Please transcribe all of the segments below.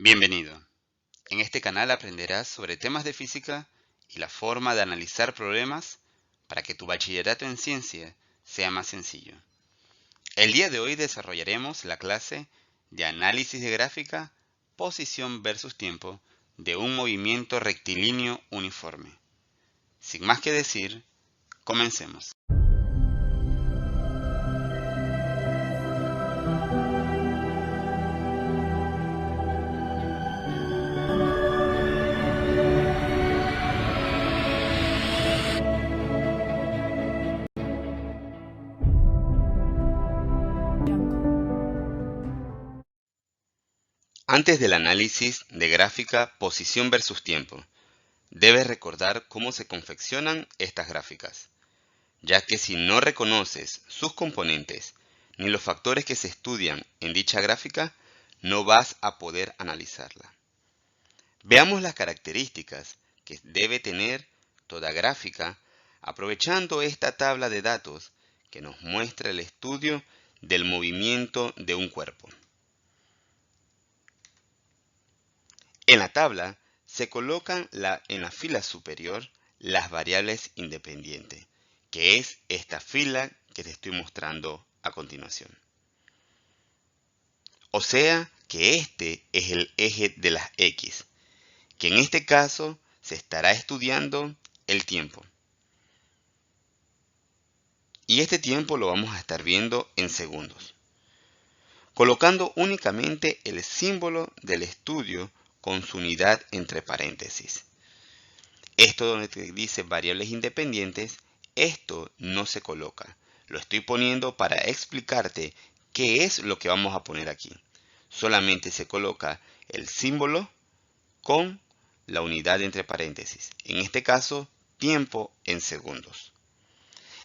Bienvenido. En este canal aprenderás sobre temas de física y la forma de analizar problemas para que tu bachillerato en ciencia sea más sencillo. El día de hoy desarrollaremos la clase de análisis de gráfica, posición versus tiempo de un movimiento rectilíneo uniforme. Sin más que decir, comencemos. Antes del análisis de gráfica, posición versus tiempo, debes recordar cómo se confeccionan estas gráficas, ya que si no reconoces sus componentes ni los factores que se estudian en dicha gráfica, no vas a poder analizarla. Veamos las características que debe tener toda gráfica, aprovechando esta tabla de datos que nos muestra el estudio del movimiento de un cuerpo. En la tabla se colocan en la fila superior las variables independientes, que es esta fila que te estoy mostrando a continuación. O sea que este es el eje de las X, que en este caso se estará estudiando el tiempo. Y este tiempo lo vamos a estar viendo en segundos, colocando únicamente el símbolo del estudio con su unidad entre paréntesis. Esto donde te dice variables independientes, esto no se coloca. Lo estoy poniendo para explicarte qué es lo que vamos a poner aquí. Solamente se coloca el símbolo con la unidad entre paréntesis. En este caso, tiempo en segundos.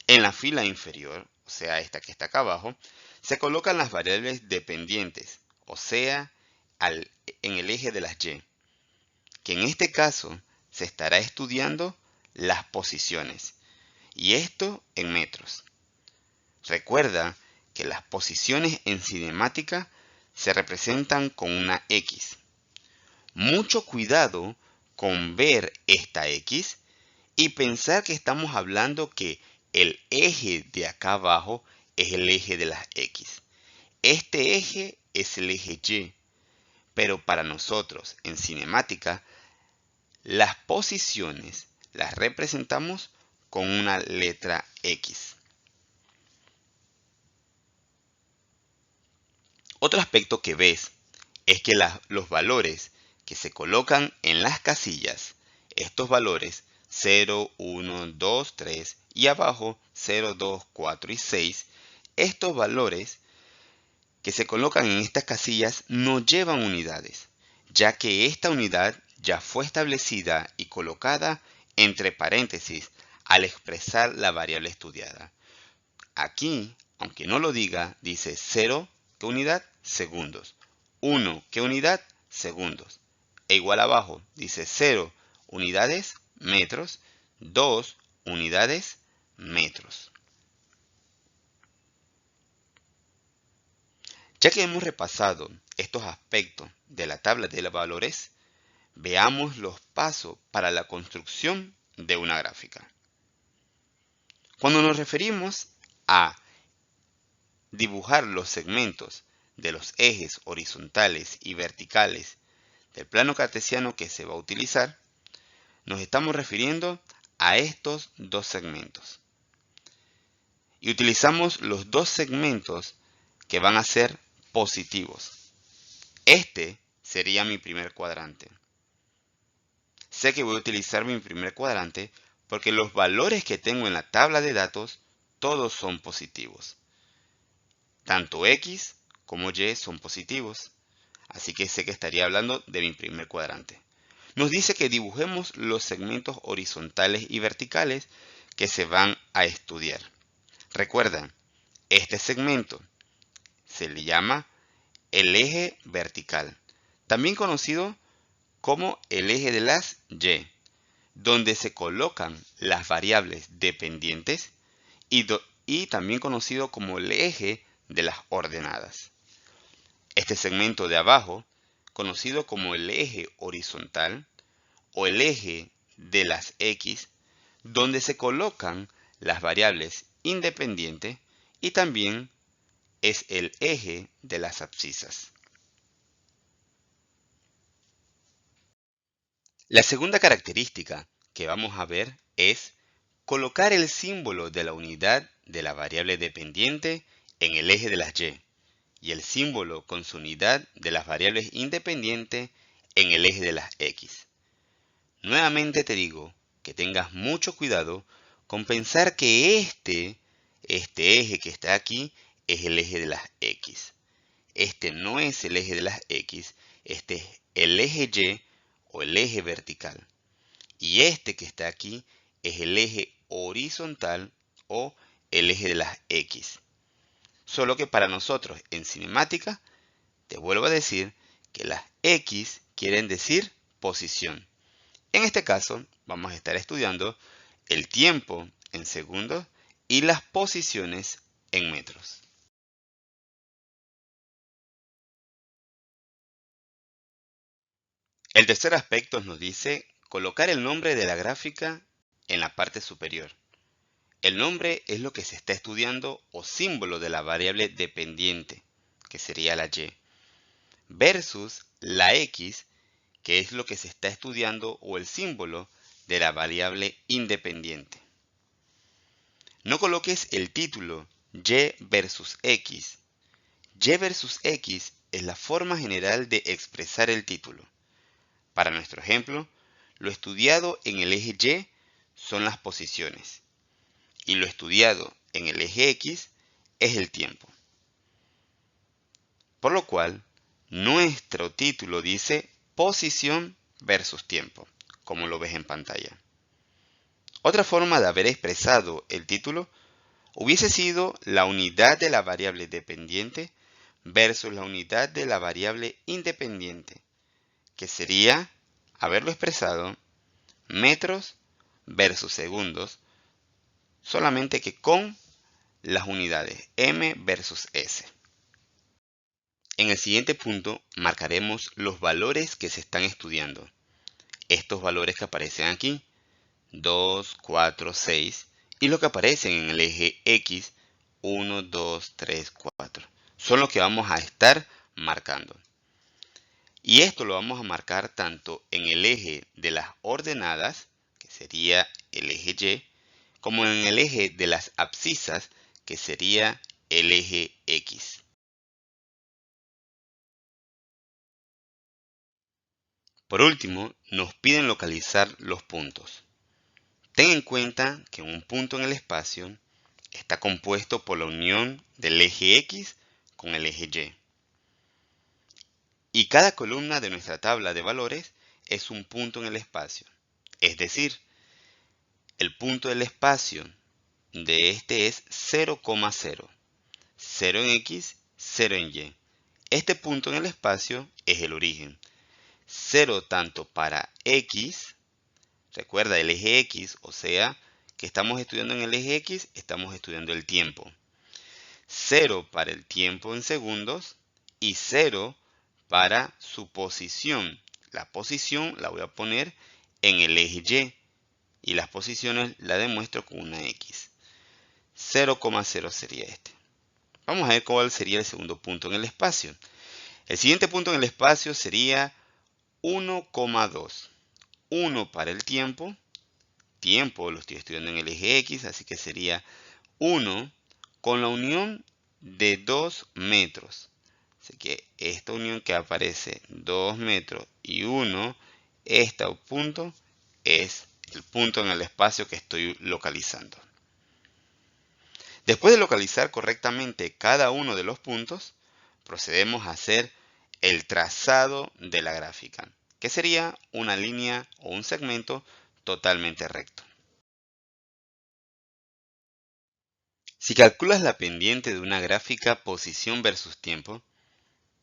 En la fila inferior, o sea, esta que está acá abajo, se colocan las variables dependientes, o sea, en el eje de las Y, que en este caso se estará estudiando las posiciones, y esto en metros. Recuerda que las posiciones en cinemática se representan con una X. Mucho cuidado con ver esta X y pensar que estamos hablando que el eje de acá abajo es el eje de las X. Este eje es el eje Y, pero para nosotros en cinemática las posiciones las representamos con una letra X. Otro aspecto que ves es que los valores que se colocan en las casillas, estos valores 0, 1, 2, 3 y abajo 0, 2, 4 y 6, estos valores que se colocan en estas casillas no llevan unidades, ya que esta unidad ya fue establecida y colocada entre paréntesis al expresar la variable estudiada. Aquí, aunque no lo diga, dice 0, ¿qué unidad? Segundos. 1, ¿qué unidad? Segundos. E igual abajo, dice 0 unidades, metros, 2 unidades, metros. Ya que hemos repasado estos aspectos de la tabla de valores, veamos los pasos para la construcción de una gráfica. Cuando nos referimos a dibujar los segmentos de los ejes horizontales y verticales del plano cartesiano que se va a utilizar, nos estamos refiriendo a estos dos segmentos. Y utilizamos los dos segmentos que van a ser positivos. Este sería mi primer cuadrante. Sé que voy a utilizar mi primer cuadrante porque los valores que tengo en la tabla de datos todos son positivos. Tanto X como Y son positivos, así que sé que estaría hablando de mi primer cuadrante. Nos dice que dibujemos los segmentos horizontales y verticales que se van a estudiar. Recuerda, este segmento se le llama el eje vertical, también conocido como el eje de las Y, donde se colocan las variables dependientes y también conocido como el eje de las ordenadas. Este segmento de abajo conocido como el eje horizontal o el eje de las X, donde se colocan las variables independientes, y también es el eje de las abscisas. La segunda característica que vamos a ver es colocar el símbolo de la unidad de la variable dependiente en el eje de las y el símbolo con su unidad de las variables independientes en el eje de las X. Nuevamente te digo que tengas mucho cuidado con pensar que este eje que está aquí es el eje de las X. Este no es el eje de las X, este es el eje Y o el eje vertical. Y este que está aquí es el eje horizontal o el eje de las X. Solo que para nosotros en cinemática, te vuelvo a decir que las X quieren decir posición. En este caso, vamos a estar estudiando el tiempo en segundos y las posiciones en metros. El tercer aspecto nos dice colocar el nombre de la gráfica en la parte superior. El nombre es lo que se está estudiando o símbolo de la variable dependiente, que sería la Y, versus la X, que es lo que se está estudiando o el símbolo de la variable independiente. No coloques el título Y versus X. Y versus X es la forma general de expresar el título. Para nuestro ejemplo, lo estudiado en el eje Y son las posiciones y lo estudiado en el eje X es el tiempo. Por lo cual, nuestro título dice posición versus tiempo, como lo ves en pantalla. Otra forma de haber expresado el título hubiese sido la unidad de la variable dependiente versus la unidad de la variable independiente, que sería haberlo expresado metros versus segundos, solamente que con las unidades m versus s. En el siguiente punto marcaremos los valores que se están estudiando. Estos valores que aparecen aquí, 2, 4, 6, y los que aparecen en el eje X, 1, 2, 3, 4. Son los que vamos a estar marcando. Y esto lo vamos a marcar tanto en el eje de las ordenadas, que sería el eje Y, como en el eje de las abscisas, que sería el eje X. Por último, nos piden localizar los puntos. Ten en cuenta que un punto en el espacio está compuesto por la unión del eje X con el eje Y. Y cada columna de nuestra tabla de valores es un punto en el espacio. Es decir, el punto del espacio de este es 0,0. 0 en X, 0 en Y. Este punto en el espacio es el origen. 0 tanto para X, recuerda el eje X, o sea, que estamos estudiando en el eje X, estamos estudiando el tiempo. 0 para el tiempo en segundos y 0 para su posición. La posición la voy a poner en el eje Y las posiciones la demuestro con una X. 0,0 sería este. Vamos a ver cuál sería el segundo punto en el espacio. El siguiente punto en el espacio sería 1,2. 1 para el tiempo. Tiempo lo estoy estudiando en el eje X, así que sería 1 con la unión de 2 metros. Así que esta unión que aparece 2 metros y 1, este punto es el punto en el espacio que estoy localizando. Después de localizar correctamente cada uno de los puntos, procedemos a hacer el trazado de la gráfica, que sería una línea o un segmento totalmente recto. Si calculas la pendiente de una gráfica posición versus tiempo,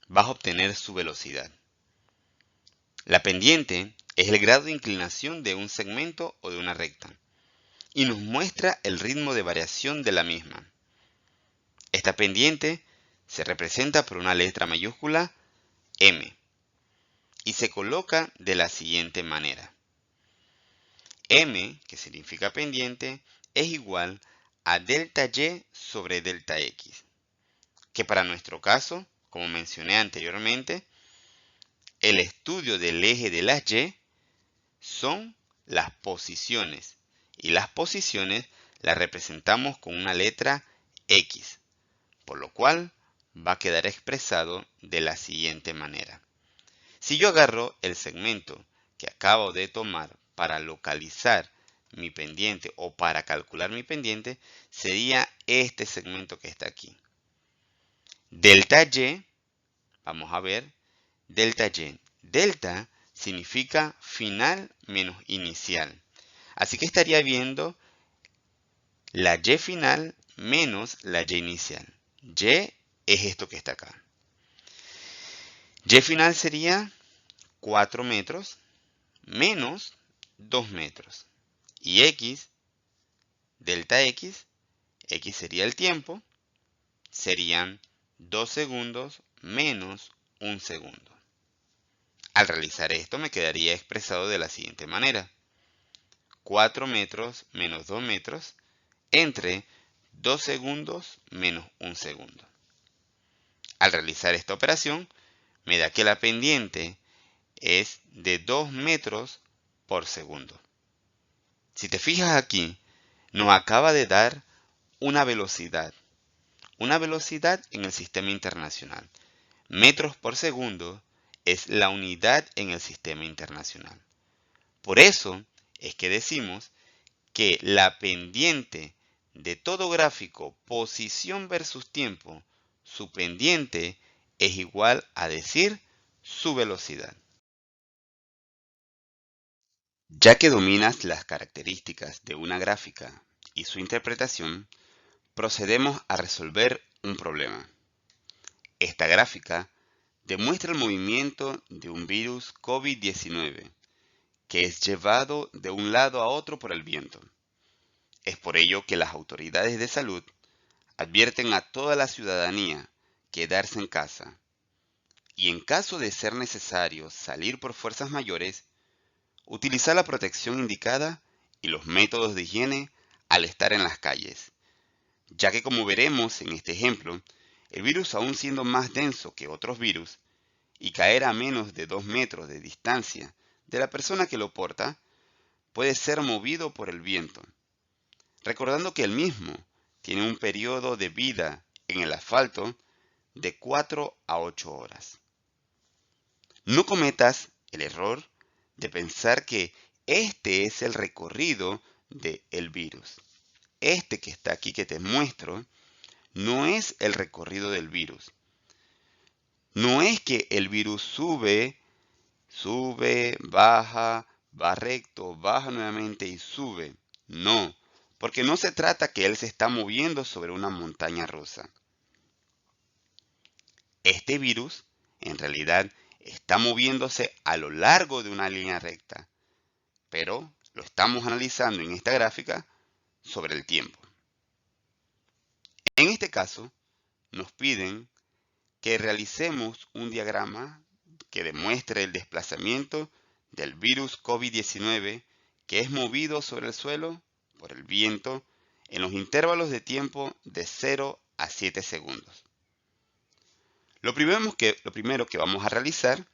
vas a obtener su velocidad. La pendiente es el grado de inclinación de un segmento o de una recta y nos muestra el ritmo de variación de la misma. Esta pendiente se representa por una letra mayúscula M. y se coloca de la siguiente manera. M, que significa pendiente, es igual a delta Y sobre delta X, que para nuestro caso, como mencioné anteriormente, el estudio del eje de las Y son las posiciones, y las posiciones las representamos con una letra X, por lo cual va a quedar expresado de la siguiente manera. Si yo agarro el segmento que acabo de tomar para localizar mi pendiente o para calcular mi pendiente, sería este segmento que está aquí. Delta Y, vamos a ver, delta Y. Delta significa final menos inicial. Así que estaría viendo la Y final menos la Y inicial. Y es esto que está acá. Y final sería 4 metros menos 2 metros. Y X, delta X, X sería el tiempo, serían 2 segundos menos 1 segundo. Al realizar esto me quedaría expresado de la siguiente manera. 4 metros menos 2 metros entre 2 segundos menos 1 segundo. Al realizar esta operación, me da que la pendiente es de 2 metros por segundo. Si te fijas aquí, nos acaba de dar una velocidad en el sistema internacional. Metros por segundo es la unidad en el sistema internacional. Por eso es que decimos que la pendiente de todo gráfico, posición versus tiempo, su pendiente es igual a decir su velocidad. Ya que dominas las características de una gráfica y su interpretación, procedemos a resolver un problema. Esta gráfica demuestra el movimiento de un virus COVID-19 que es llevado de un lado a otro por el viento. Es por ello que las autoridades de salud advierten a toda la ciudadanía quedarse en casa y en caso de ser necesario salir por fuerzas mayores, utilizar la protección indicada y los métodos de higiene al estar en las calles, ya que como veremos en este ejemplo, el virus aún siendo más denso que otros virus y caer a menos de 2 metros de distancia de la persona que lo porta, puede ser movido por el viento, recordando que el mismo tiene un periodo de vida en el asfalto de 4 a 8 horas. No cometas el error de pensar que este es el recorrido del virus. Este que está aquí que te muestro no es el recorrido del virus. No es que el virus sube, baja, va recto, baja nuevamente y sube. No, porque no se trata que él se está moviendo sobre una montaña rusa. Este virus, en realidad, está moviéndose a lo largo de una línea recta, pero lo estamos analizando en esta gráfica sobre el tiempo. En este caso, nos piden que realicemos un diagrama que demuestre el desplazamiento del virus COVID-19 que es movido sobre el suelo por el viento en los intervalos de tiempo de 0 a 7 segundos. Lo primero que vamos a realizar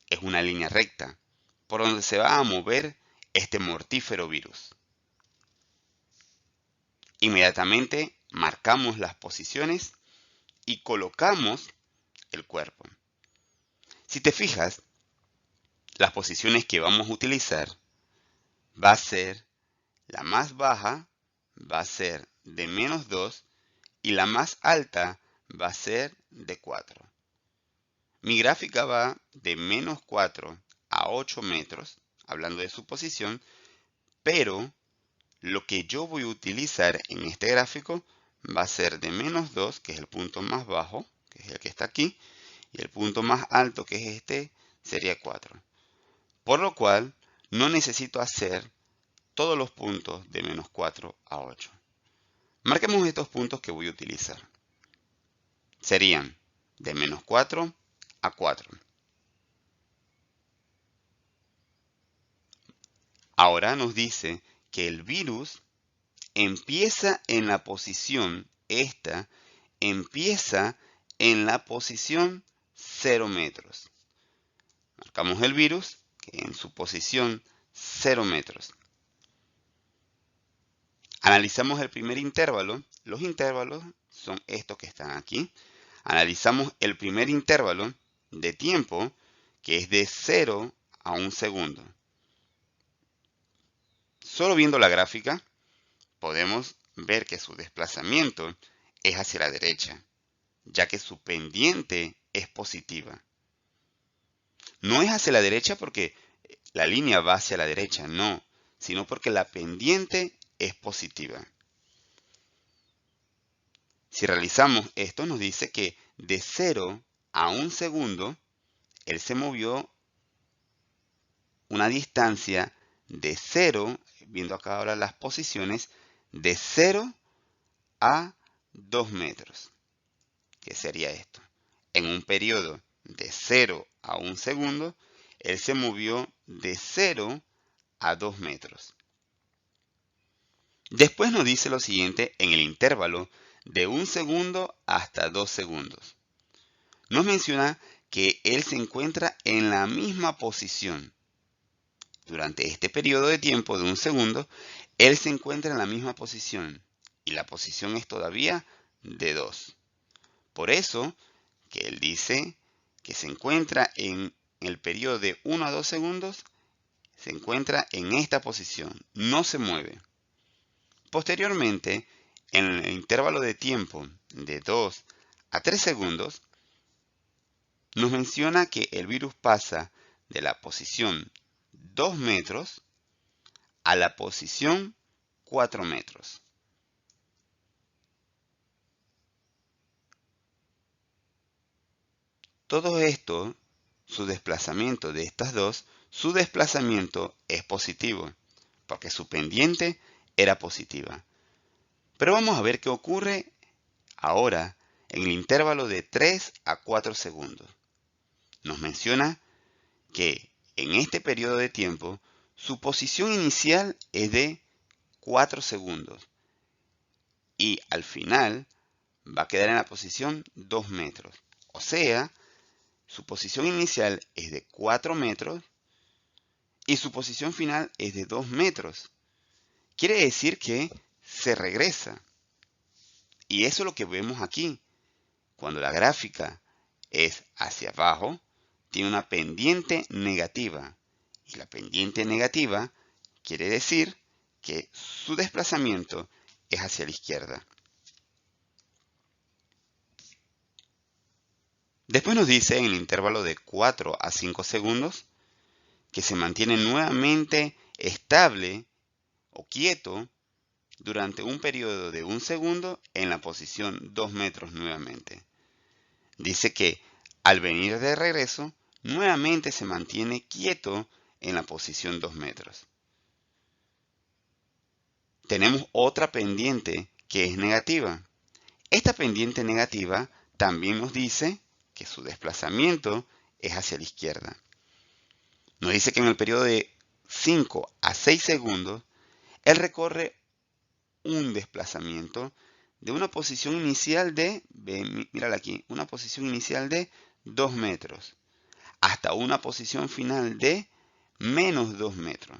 es una línea recta por donde se va a mover este mortífero virus. Inmediatamente marcamos las posiciones y colocamos el cuerpo. Si te fijas, las posiciones que vamos a utilizar va a ser la más baja, va a ser de -2 y la más alta va a ser de 4. Mi gráfica va de -4 a 8 metros, hablando de su posición, pero lo que yo voy a utilizar en este gráfico va a ser de -2, que es el punto más bajo, que es el que está aquí, y el punto más alto, que es este, sería 4. Por lo cual, no necesito hacer todos los puntos de -4 a 8. Marquemos estos puntos que voy a utilizar. Serían de -4 a 4. Ahora nos dice que el virus empieza en la posición, empieza en la posición 0 metros. Marcamos el virus que en su posición 0 metros. Analizamos el primer intervalo. Los intervalos son estos que están aquí. Analizamos el primer intervalo de tiempo, que es de 0 a 1 segundo. Solo viendo la gráfica, podemos ver que su desplazamiento es hacia la derecha, ya que su pendiente es positiva. No es hacia la derecha porque la línea va hacia la derecha, no, sino porque la pendiente es positiva. Si realizamos esto, nos dice que de 0 a 1 segundo, él se movió una distancia de 0, viendo acá ahora las posiciones, de 0 a 2 metros. ¿Qué sería esto? En un periodo de 0 a 1 segundo, él se movió de 0 a 2 metros. Después nos dice lo siguiente en el intervalo de 1 segundo hasta 2 segundos. Nos menciona que él se encuentra en la misma posición. Durante este periodo de tiempo de 1 segundo, él se encuentra en la misma posición y la posición es todavía de 2. Por eso que él dice que se encuentra en el periodo de 1 a 2 segundos, se encuentra en esta posición, no se mueve. Posteriormente, en el intervalo de tiempo de 2 a 3 segundos, nos menciona que el virus pasa de la posición 2 metros a la posición 4 metros. Todo esto, su desplazamiento de estas dos, su desplazamiento es positivo, porque su pendiente era positiva. Pero vamos a ver qué ocurre ahora en el intervalo de 3 a 4 segundos. Nos menciona que en este periodo de tiempo, su posición inicial es de 4 segundos y al final va a quedar en la posición 2 metros. O sea, su posición inicial es de 4 metros y su posición final es de 2 metros. Quiere decir que se regresa. Y eso es lo que vemos aquí. Cuando la gráfica es hacia abajo, tiene una pendiente negativa. Y la pendiente negativa quiere decir que su desplazamiento es hacia la izquierda. Después nos dice en el intervalo de 4 a 5 segundos que se mantiene nuevamente estable o quieto durante un periodo de 1 segundo en la posición 2 metros nuevamente. Dice que al venir de regreso, nuevamente se mantiene quieto en la posición 2 metros. Tenemos otra pendiente que es negativa. Esta pendiente negativa también nos dice que su desplazamiento es hacia la izquierda. Nos dice que en el periodo de 5 a 6 segundos, él recorre un desplazamiento de una posición inicial de, mírala aquí, una posición inicial de 2 metros hasta una posición final de menos 2 metros.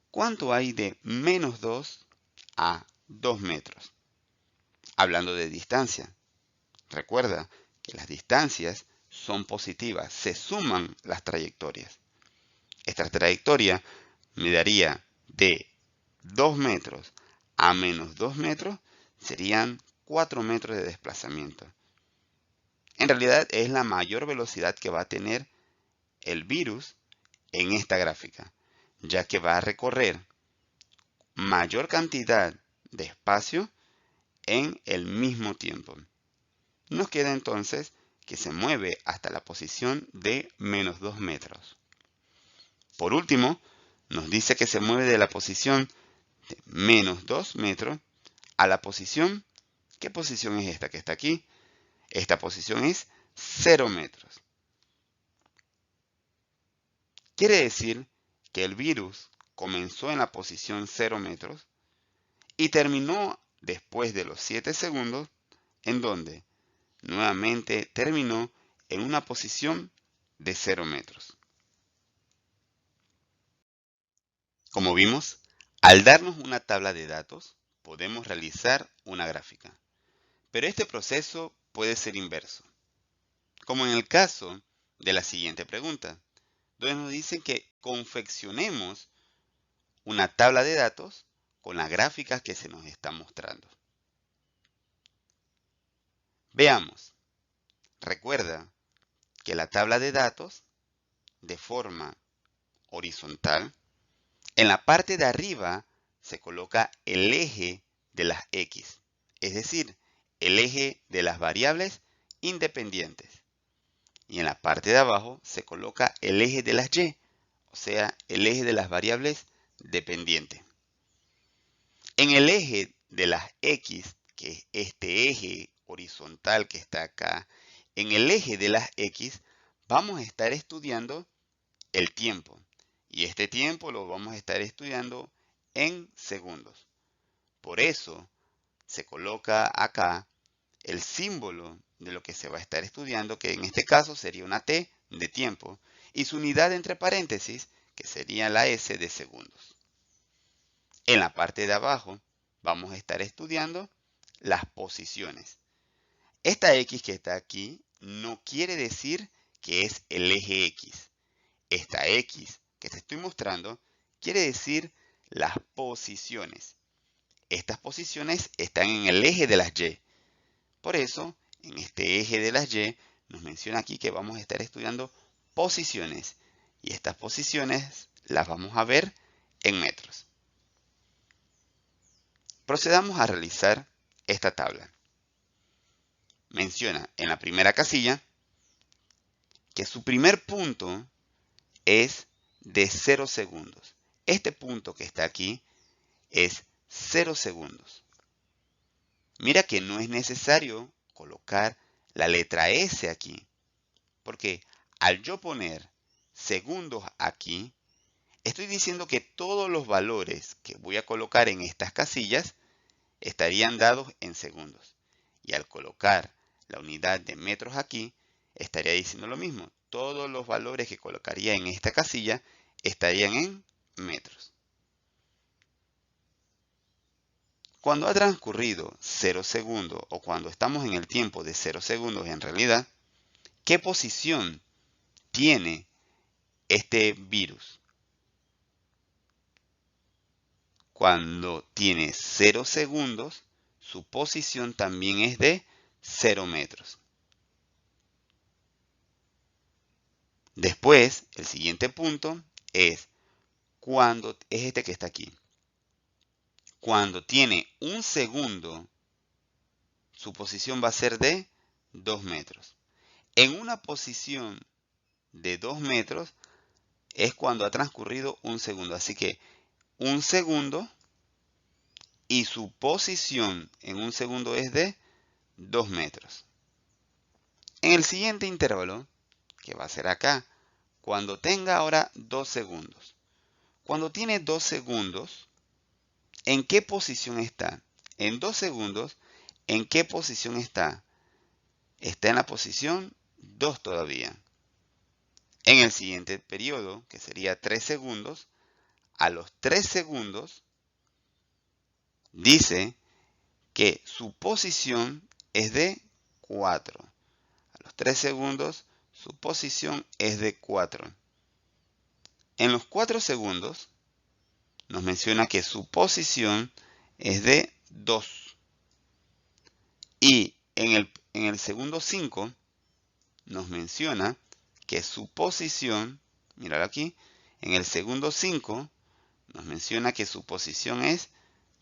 ¿Cuánto hay de menos 2 a 2 metros? Hablando de distancia. Recuerda que las distancias son positivas, se suman las trayectorias. Esta trayectoria me daría de 2 metros a menos 2 metros, serían 4 metros de desplazamiento. En realidad es la mayor velocidad que va a tener el virus en esta gráfica, ya que va a recorrer mayor cantidad de espacio en el mismo tiempo. Nos queda entonces que se mueve hasta la posición de menos 2 metros. Por último, nos dice que se mueve de la posición de menos 2 metros a la posición, ¿qué posición es esta que está aquí? Esta posición es 0 metros. Quiere decir que el virus comenzó en la posición 0 metros y terminó después de los 7 segundos, en donde nuevamente terminó en una posición de 0 metros. Como vimos, al darnos una tabla de datos, podemos realizar una gráfica. Pero este proceso puede ser inverso, como en el caso de la siguiente pregunta, donde nos dicen que confeccionemos una tabla de datos con las gráficas que se nos está mostrando. Veamos. Recuerda que la tabla de datos, de forma horizontal, en la parte de arriba se coloca el eje de las X, es decir, el eje de las variables independientes. Y en la parte de abajo se coloca el eje de las Y, o sea, el eje de las variables dependientes. En el eje de las X, que es este eje horizontal que está acá, en el eje de las X vamos a estar estudiando el tiempo. Y este tiempo lo vamos a estar estudiando en segundos. Por eso se coloca acá el símbolo de lo que se va a estar estudiando, que en este caso sería una T de tiempo, y su unidad entre paréntesis, que sería la S de segundos. En la parte de abajo vamos a estar estudiando las posiciones. Esta X que está aquí no quiere decir que es el eje X. Esta X que te estoy mostrando quiere decir las posiciones. Estas posiciones están en el eje de las Y. Por eso, en este eje de las Y, nos menciona aquí que vamos a estar estudiando posiciones. Y estas posiciones las vamos a ver en metros. Procedamos a realizar esta tabla. Menciona en la primera casilla que su primer punto es de 0 segundos. Este punto que está aquí es 0 segundos. Mira que no es necesario colocar la letra S aquí, porque al yo poner segundos aquí, estoy diciendo que todos los valores que voy a colocar en estas casillas estarían dados en segundos. Y al colocar la unidad de metros aquí, estaría diciendo lo mismo. Todos los valores que colocaría en esta casilla estarían en metros. Cuando ha transcurrido 0 segundos o cuando estamos en el tiempo de 0 segundos en realidad, ¿qué posición tiene este virus? Cuando tiene 0 segundos, su posición también es de 0 metros. Después, el siguiente punto es cuando es este que está aquí. Cuando tiene 1 segundo, su posición va a ser de 2 metros. En una posición de 2 metros es cuando ha transcurrido 1 segundo. Así que 1 segundo y su posición en 1 segundo es de 2 metros. En el siguiente intervalo, que va a ser acá, cuando tenga ahora 2 segundos. Cuando tiene 2 segundos, ¿en qué posición está? En 2 segundos, ¿en qué posición está? Está en la posición 2 todavía. En el siguiente periodo, que sería 3 segundos, a los 3 segundos, dice que su posición es de 4. A los 3 segundos, su posición es de 4. En los 4 segundos, nos menciona que su posición es de 2. Y en el segundo 5, nos menciona que su posición, míralo aquí, en el segundo 5, nos menciona que su posición es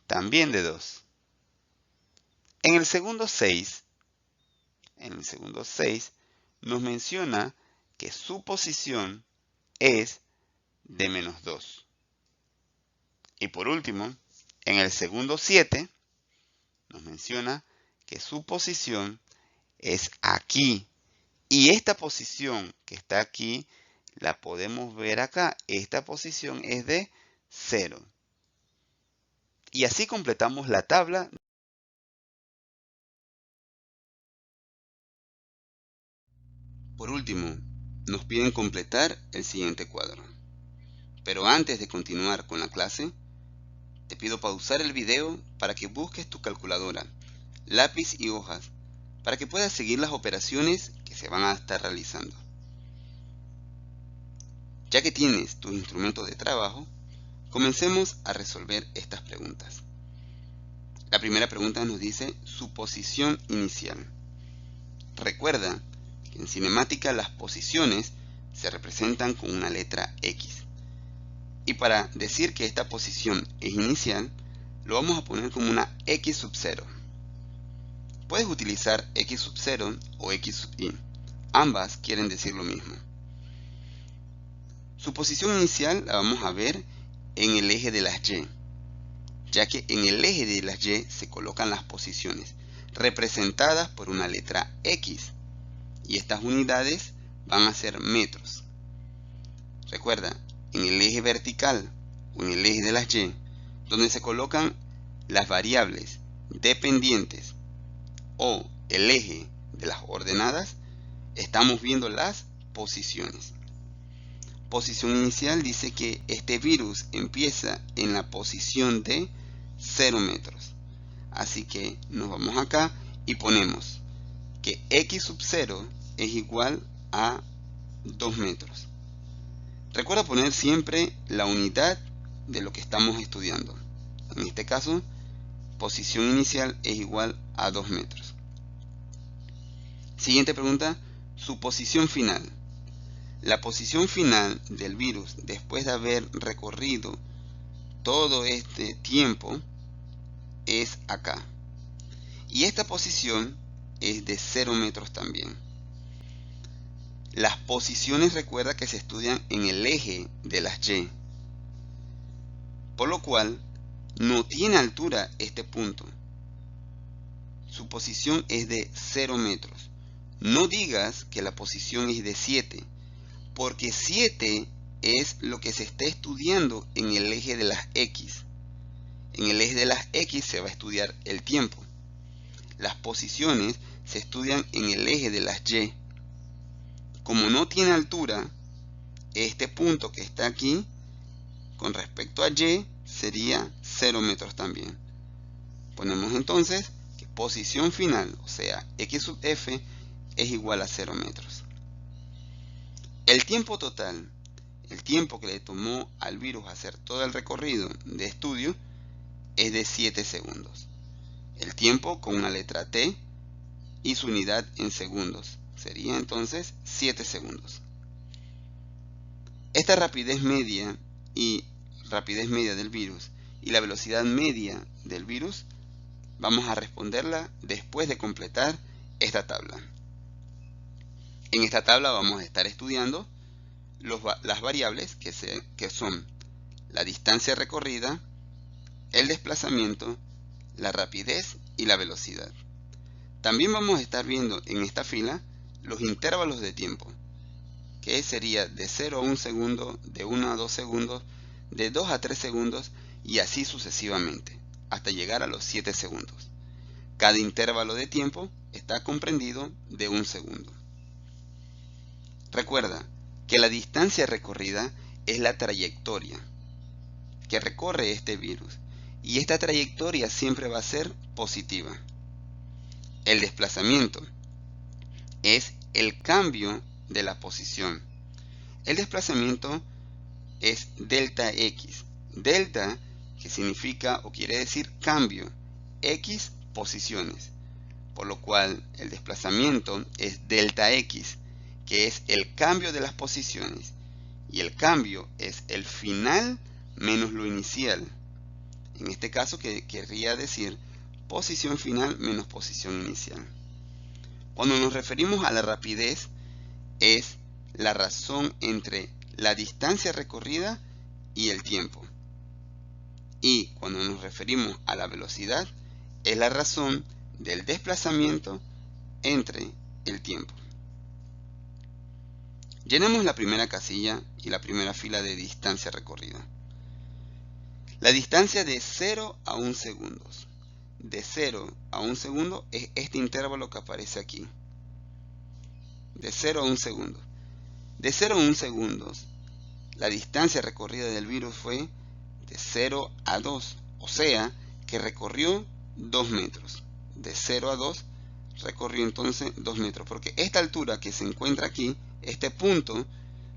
también de 2. En el segundo 6, nos menciona que su posición es de menos 2. Y por último, en el segundo 7, nos menciona que su posición es aquí. Y esta posición que está aquí, la podemos ver acá. Esta posición es de 0. Y así completamos la tabla. Por último, nos piden completar el siguiente cuadro. Pero antes de continuar con la clase, te pido pausar el video para que busques tu calculadora, lápiz y hojas, para que puedas seguir las operaciones que se van a estar realizando. Ya que tienes tus instrumentos de trabajo, comencemos a resolver estas preguntas. La primera pregunta nos dice su posición inicial. Recuerda que en cinemática las posiciones se representan con una letra X. Y para decir que esta posición es inicial, lo vamos a poner como una X sub 0. Puedes utilizar X sub 0 o X sub i. Ambas quieren decir lo mismo. Su posición inicial la vamos a ver en el eje de las Y, ya que en el eje de las Y se colocan las posiciones, representadas por una letra X, y estas unidades van a ser metros. Recuerda, en el eje vertical o en el eje de las Y, donde se colocan las variables dependientes o el eje de las ordenadas, estamos viendo las posiciones. Posición inicial dice que este virus empieza en la posición de 0 metros. Así que nos vamos acá y ponemos que X sub 0 es igual a 2 metros. Recuerda poner siempre la unidad de lo que estamos estudiando. En este caso, posición inicial es igual a 2 metros. Siguiente pregunta, su posición final. La posición final del virus, después de haber recorrido todo este tiempo, es acá. Y esta posición es de 0 metros también. Las posiciones, recuerda que se estudian en el eje de las Y, por lo cual no tiene altura este punto. Su posición es de 0 metros. No digas que la posición es de 7, porque 7 es lo que se está estudiando en el eje de las X. En el eje de las X se va a estudiar el tiempo. Las posiciones se estudian en el eje de las Y. Como no tiene altura, este punto que está aquí, con respecto a Y, sería 0 metros también. Ponemos entonces que posición final, o sea, X sub f, es igual a 0 metros. El tiempo total, el tiempo que le tomó al virus hacer todo el recorrido de estudio, es de 7 segundos. El tiempo con una letra T y su unidad en segundos. Sería entonces 7 segundos. Esta rapidez media del virus y la velocidad media del virus vamos a responderla después de completar esta tabla. En esta tabla vamos a estar estudiando las variables que son la distancia recorrida, el desplazamiento, la rapidez y la velocidad. También vamos a estar viendo en esta fila los intervalos de tiempo, que sería de 0 a 1 segundo, de 1 a 2 segundos, de 2 a 3 segundos y así sucesivamente, hasta llegar a los 7 segundos. Cada intervalo de tiempo está comprendido de 1 segundo. Recuerda que la distancia recorrida es la trayectoria que recorre este virus y esta trayectoria siempre va a ser positiva. El desplazamiento es el cambio de la posición. El desplazamiento es delta X. Delta, que significa o quiere decir cambio, X posiciones. Por lo cual el desplazamiento es delta X, que es el cambio de las posiciones. Y el cambio es el final menos lo inicial. En este caso querría decir posición final menos posición inicial. Cuando nos referimos a la rapidez, es la razón entre la distancia recorrida y el tiempo. Y cuando nos referimos a la velocidad, es la razón del desplazamiento entre el tiempo. Llenamos la primera casilla y la primera fila de distancia recorrida. La distancia de 0 a 1 segundo. De 0 a 1 segundo es este intervalo que aparece aquí. De 0 a 1 segundo. De 0 a 1 segundo, la distancia recorrida del virus fue de 0 a 2. O sea, que recorrió 2 metros. De 0 a 2 recorrió entonces 2 metros. Porque esta altura que se encuentra aquí, este punto,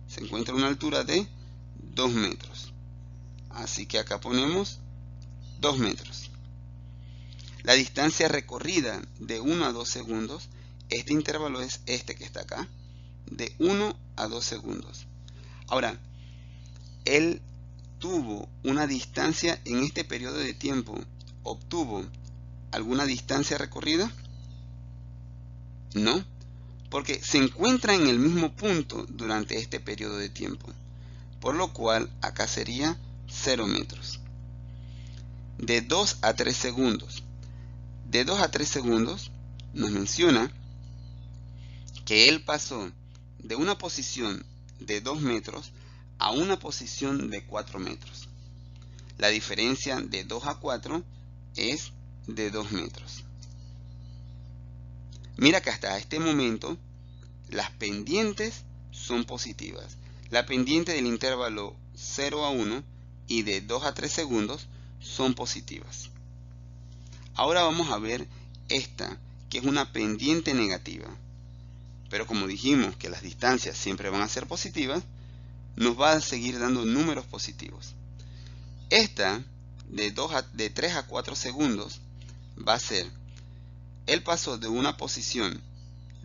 se encuentra a una altura de 2 metros. Así que acá ponemos 2 metros. La distancia recorrida de 1 a 2 segundos, este intervalo es este que está acá, de 1 a 2 segundos. Ahora, él tuvo una distancia en este periodo de tiempo, obtuvo alguna distancia recorrida. No, porque se encuentra en el mismo punto durante este periodo de tiempo, por lo cual acá sería 0 metros. De 2 a 3 segundos. De 2 a 3 segundos nos menciona que él pasó de una posición de 2 metros a una posición de 4 metros. La diferencia de 2 a 4 es de 2 metros. Mira que hasta este momento las pendientes son positivas. La pendiente del intervalo 0 a 1 y de 2 a 3 segundos son positivas. Ahora vamos a ver esta, que es una pendiente negativa. Pero como dijimos que las distancias siempre van a ser positivas, nos va a seguir dando números positivos. Esta, de 3 a 4 segundos, va a ser, él pasó de una posición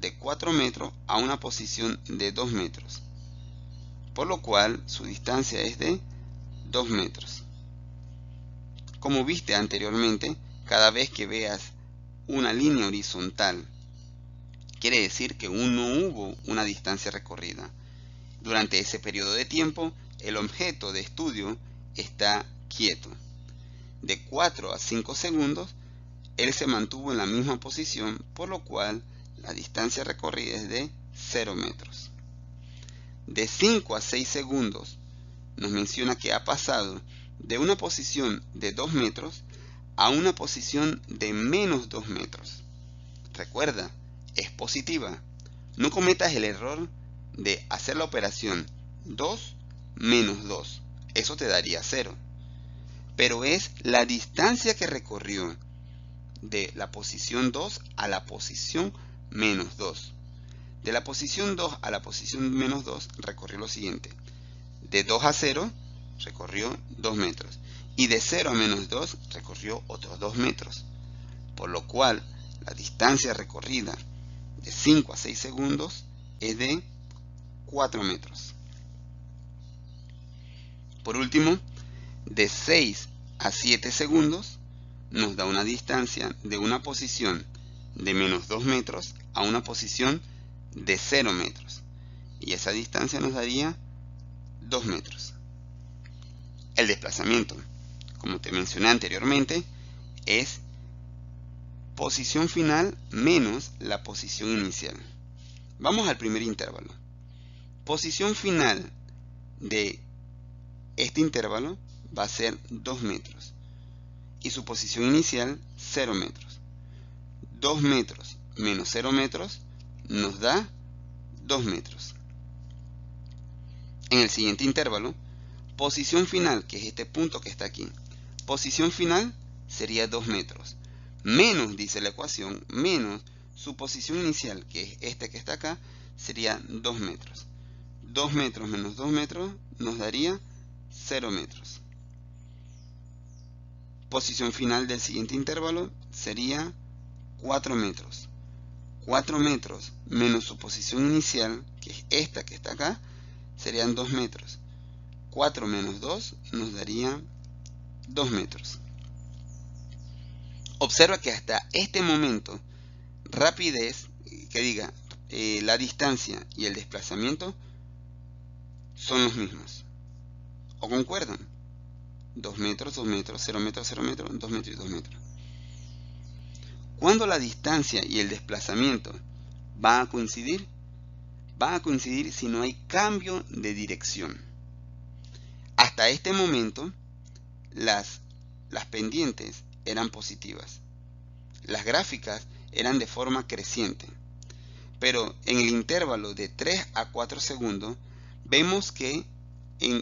de 4 metros a una posición de 2 metros. Por lo cual su distancia es de 2 metros. Como viste anteriormente, cada vez que veas una línea horizontal, quiere decir que no hubo una distancia recorrida. Durante ese periodo de tiempo, el objeto de estudio está quieto. De 4 a 5 segundos, él se mantuvo en la misma posición, por lo cual la distancia recorrida es de 0 metros. De 5 a 6 segundos, nos menciona que ha pasado de una posición de 2 metros a una posición de menos 2 metros. Recuerda, es positiva. No cometas el error de hacer la operación 2 menos 2. Eso te daría 0. Pero es la distancia que recorrió de la posición 2 a la posición menos 2. De la posición 2 a la posición menos 2 recorrió lo siguiente. De 2 a 0 recorrió 2 metros. Y de 0 a menos 2 recorrió otros 2 metros. Por lo cual la distancia recorrida de 5 a 6 segundos es de 4 metros. Por último, de 6 a 7 segundos nos da una distancia de una posición de menos 2 metros a una posición de 0 metros. Y esa distancia nos daría 2 metros. El desplazamiento, como te mencioné anteriormente, es posición final menos la posición inicial. Vamos al primer intervalo. Posición final de este intervalo va a ser 2 metros y su posición inicial 0 metros. 2 metros menos 0 metros nos da 2 metros. En el siguiente intervalo, posición final, que es este punto que está aquí, posición final sería 2 metros. Menos, dice la ecuación, menos su posición inicial, que es este que está acá, sería 2 metros. 2 metros menos 2 metros nos daría 0 metros. Posición final del siguiente intervalo sería 4 metros. 4 metros menos su posición inicial, que es esta que está acá, serían 2 metros. 4 menos 2 nos daría 2 metros. Observa que hasta este momento, rapidez, la distancia y el desplazamiento son los mismos. ¿O concuerdan? 2 metros, 2 metros, 0 metros, 0 metros, 2 metros y 2 metros. ¿Cuándo la distancia y el desplazamiento van a coincidir? Van a coincidir si no hay cambio de dirección. Hasta este momento, las pendientes eran positivas. Las gráficas eran de forma creciente. Pero en el intervalo de 3 a 4 segundos vemos que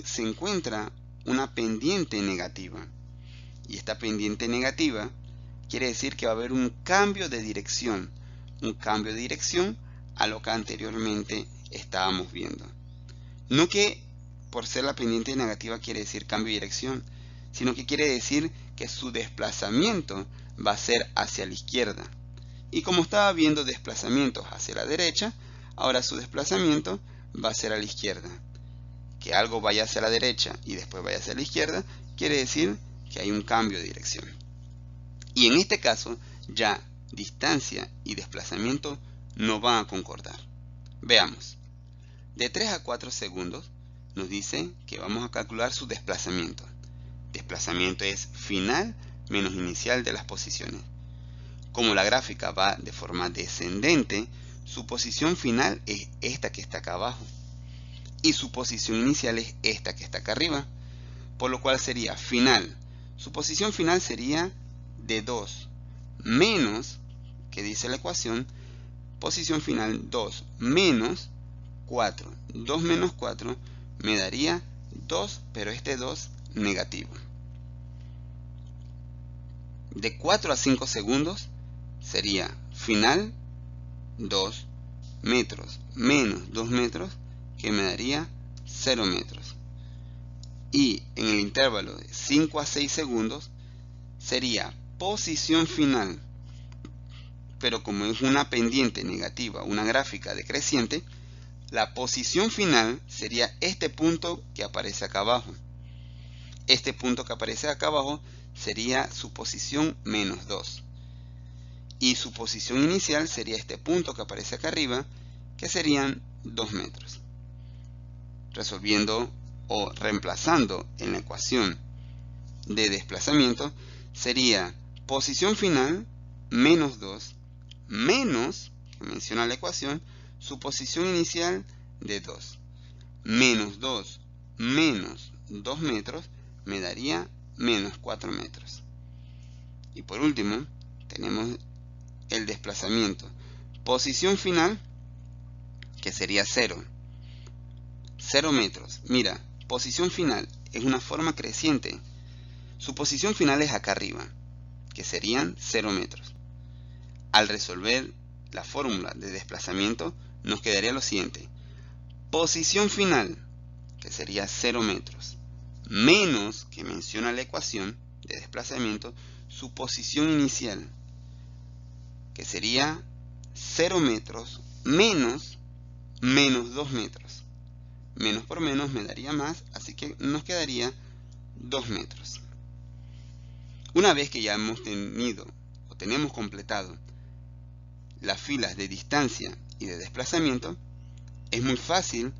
se encuentra una pendiente negativa. Y esta pendiente negativa quiere decir que va a haber un cambio de dirección. Un cambio de dirección a lo que anteriormente estábamos viendo. No que por ser la pendiente negativa quiere decir cambio de dirección, sino que quiere decir que su desplazamiento va a ser hacia la izquierda. Y como estaba viendo desplazamientos hacia la derecha, ahora su desplazamiento va a ser a la izquierda. Que algo vaya hacia la derecha y después vaya hacia la izquierda, quiere decir que hay un cambio de dirección. Y en este caso, ya distancia y desplazamiento no van a concordar. Veamos. De 3 a 4 segundos nos dice que vamos a calcular su desplazamiento. Desplazamiento es final menos inicial de las posiciones. Como la gráfica va de forma descendente, su posición final es esta que está acá abajo. Y su posición inicial es esta que está acá arriba. Por lo cual sería final. Su posición final sería de 2 menos, que dice la ecuación, posición final 2 menos 4. 2 menos 4 me daría 2, pero este 2 negativo. De 4 a 5 segundos sería final 2 metros menos 2 metros, que me daría 0 metros. Y en el intervalo de 5 a 6 segundos sería posición final, pero como es una pendiente negativa, una gráfica decreciente, la posición final sería este punto que aparece acá abajo. Este punto que aparece acá abajo sería su posición menos 2. Y su posición inicial sería este punto que aparece acá arriba, que serían 2 metros. Resolviendo o reemplazando en la ecuación de desplazamiento, sería posición final menos 2 menos, que menciona la ecuación, su posición inicial de 2. Menos 2 menos 2 metros me daría menos 4 metros. Y por último, tenemos el desplazamiento. Posición final, que sería 0. 0 metros. Mira, posición final es una forma creciente. Su posición final es acá arriba, que serían 0 metros. Al resolver la fórmula de desplazamiento, nos quedaría lo siguiente. Posición final, que sería 0 metros, menos, que menciona la ecuación de desplazamiento, su posición inicial, que sería 0 metros menos 2 metros. Menos por menos me daría más, así que nos quedaría 2 metros. Una vez que ya hemos tenido o tenemos completado las filas de distancia y de desplazamiento, es muy fácil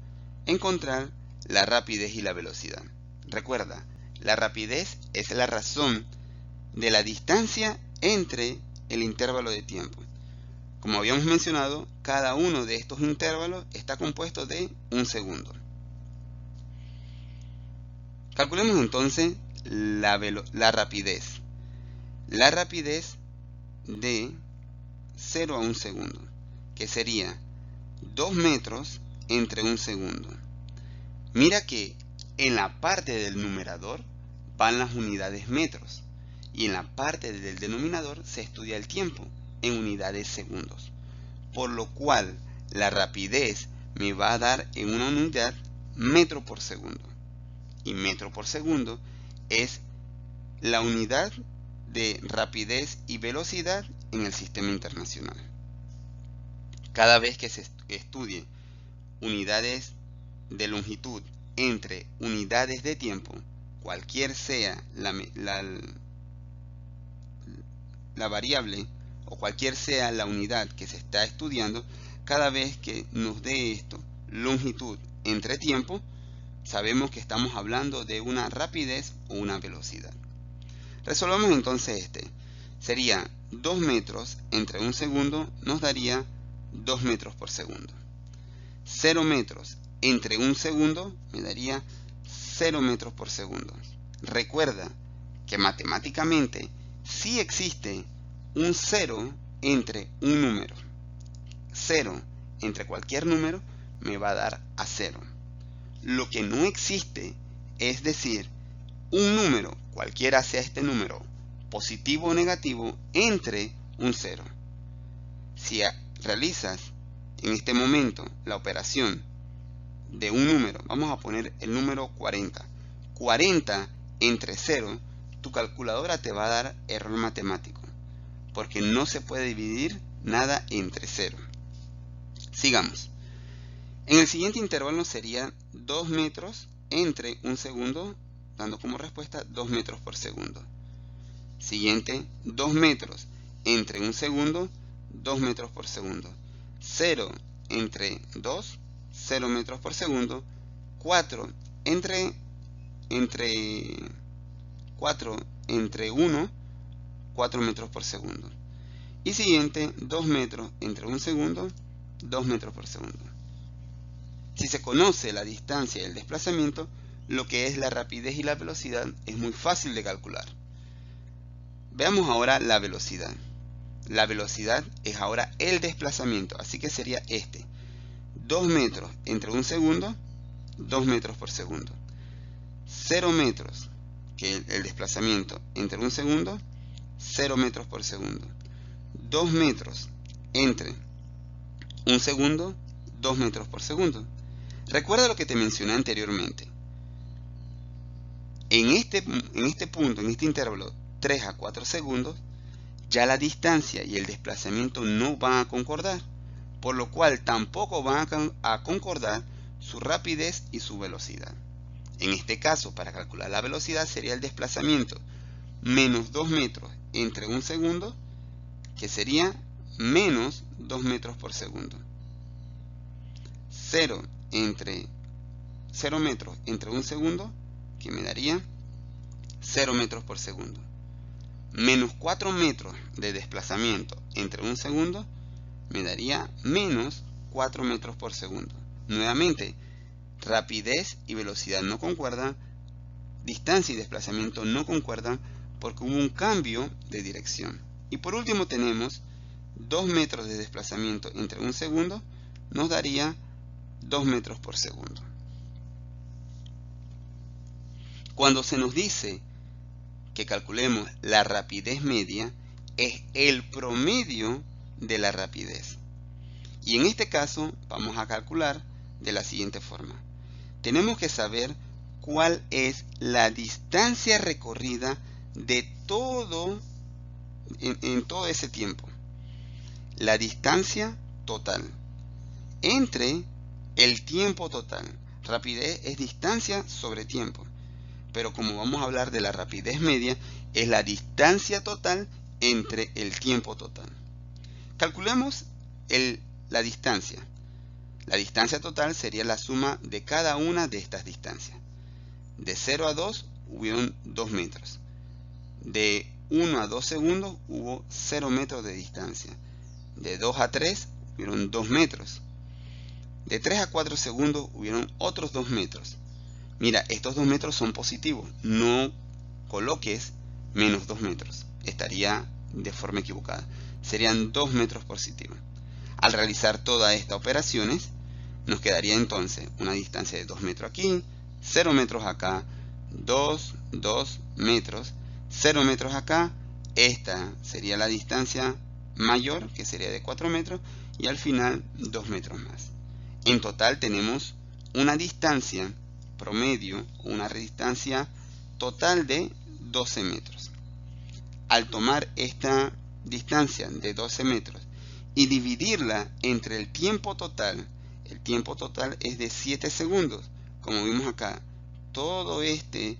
encontrar la rapidez y la velocidad. Recuerda, la rapidez es la razón de la distancia entre el intervalo de tiempo. Como habíamos mencionado, cada uno de estos intervalos está compuesto de 1 segundo. Calculemos entonces la rapidez. La rapidez de 0 a 1 segundo, que sería 2 metros entre 1 segundo. Mira que en la parte del numerador van las unidades metros y en la parte del denominador se estudia el tiempo en unidades segundos, por lo cual la rapidez me va a dar en una unidad metro por segundo, y metro por segundo es la unidad de rapidez y velocidad en el sistema internacional. Cada vez que se estudie unidades de longitud entre unidades de tiempo, cualquier sea la variable o cualquier sea la unidad que se está estudiando, cada vez que nos dé esto, longitud entre tiempo, sabemos que estamos hablando de una rapidez o una velocidad. Resolvamos entonces este. Sería 2 metros entre 1 segundo, nos daría 2 metros por segundo. 0 metros entre 1 segundo me daría 0 metros por segundo. Recuerda que matemáticamente sí existe un 0 entre un número. 0 entre cualquier número me va a dar a 0. Lo que no existe es decir, un número, cualquiera sea este número, positivo o negativo, entre un 0. Si realizas en este momento la operación de un número, vamos a poner el número 40. 40 entre 0, tu calculadora te va a dar error matemático, porque no se puede dividir nada entre 0. Sigamos. En el siguiente intervalo sería 2 metros entre un segundo, dando como respuesta 2 metros por segundo. Siguiente, 2 metros entre un segundo, 2 metros por segundo. 0 entre 2, 0 metros por segundo. 4 entre 1, 4 metros por segundo. Y siguiente, 2 metros entre un segundo, 2 metros por segundo. Si se conoce la distancia y el desplazamiento, lo que es la rapidez y la velocidad es muy fácil de calcular. Veamos ahora la velocidad. La velocidad es ahora el desplazamiento, así que sería este. 2 metros entre un segundo, 2 metros por segundo. 0 metros, que es el desplazamiento entre un segundo, 0 metros por segundo. 2 metros entre un segundo, 2 metros por segundo. Recuerda lo que te mencioné anteriormente. En este punto, en este intervalo 3 a 4 segundos, ya la distancia y el desplazamiento no van a concordar, por lo cual tampoco van a concordar su rapidez y su velocidad. En este caso, para calcular la velocidad sería el desplazamiento menos 2 metros entre un segundo, que sería menos 2 metros por segundo. 0 metros entre un segundo, que me daría 0 metros por segundo. Menos 4 metros de desplazamiento entre un segundo, me daría menos 4 metros por segundo. Nuevamente, rapidez y velocidad no concuerdan, distancia y desplazamiento no concuerdan porque hubo un cambio de dirección. Y por último tenemos 2 metros de desplazamiento entre un segundo, nos daría 2 metros por segundo. Cuando se nos dice que calculemos la rapidez media, es el promedio de la rapidez. Y en este caso vamos a calcular de la siguiente forma. Tenemos que saber cuál es la distancia recorrida de todo en todo ese tiempo. La distancia total entre el tiempo total. Rapidez es distancia sobre tiempo. Pero como vamos a hablar de la rapidez media, es la distancia total entre el tiempo total. Calculemos la distancia. La distancia total sería la suma de cada una de estas distancias. De 0 a 2 hubieron 2 metros. De 1 a 2 segundos hubo 0 metros de distancia. De 2 a 3 hubieron 2 metros. De 3 a 4 segundos hubieron otros 2 metros. Mira, estos 2 metros son positivos. No coloques menos 2 metros. Estaría de forma equivocada. Serían 2 metros positivos. Al realizar todas estas operaciones, nos quedaría entonces una distancia de 2 metros aquí, 0 metros acá, 2 metros, 0 metros acá. Esta sería la distancia mayor, que sería de 4 metros, y al final 2 metros más. En total tenemos una distancia promedio, una distancia total de 12 metros. Al tomar esta distancia de 12 metros y dividirla entre el tiempo total es de 7 segundos. Como vimos acá, todo este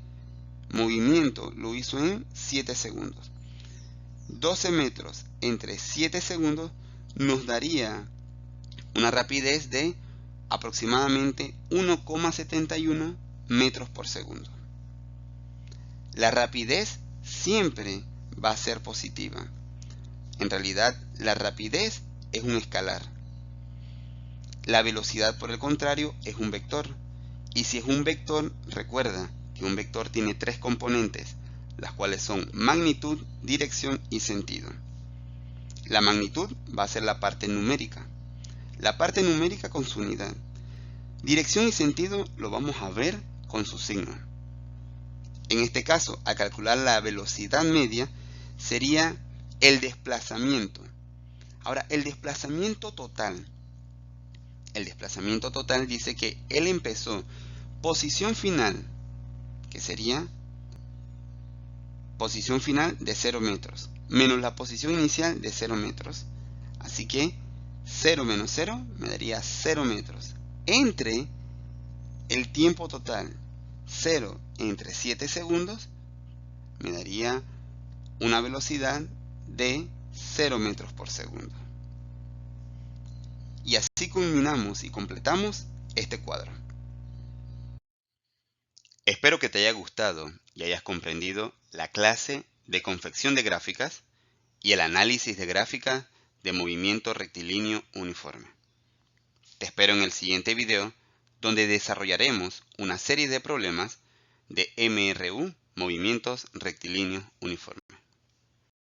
movimiento lo hizo en 7 segundos. 12 metros entre 7 segundos nos daría una rapidez de aproximadamente 1,71 metros por segundo. La rapidez siempre va a ser positiva. En realidad, la rapidez es un escalar. La velocidad, por el contrario, es un vector. Y si es un vector, recuerda que un vector tiene 3 componentes: las cuales son magnitud, dirección y sentido. La magnitud va a ser la parte numérica. La parte numérica con su unidad. Dirección y sentido lo vamos a ver con su signo. En este caso, al calcular la velocidad media, sería el desplazamiento. Ahora, el desplazamiento total. El desplazamiento total dice que él empezó posición final, que sería posición final de 0 metros, menos la posición inicial de 0 metros. Así que 0 menos 0 me daría 0 metros. Entre el tiempo total 0 entre 7 segundos me daría una velocidad de 0 metros por segundo. Y así culminamos y completamos este cuadro. Espero que te haya gustado y hayas comprendido la clase de confección de gráficas y el análisis de gráficas de movimiento rectilíneo uniforme. Te espero en el siguiente video, donde desarrollaremos una serie de problemas de MRU, movimientos rectilíneos uniformes.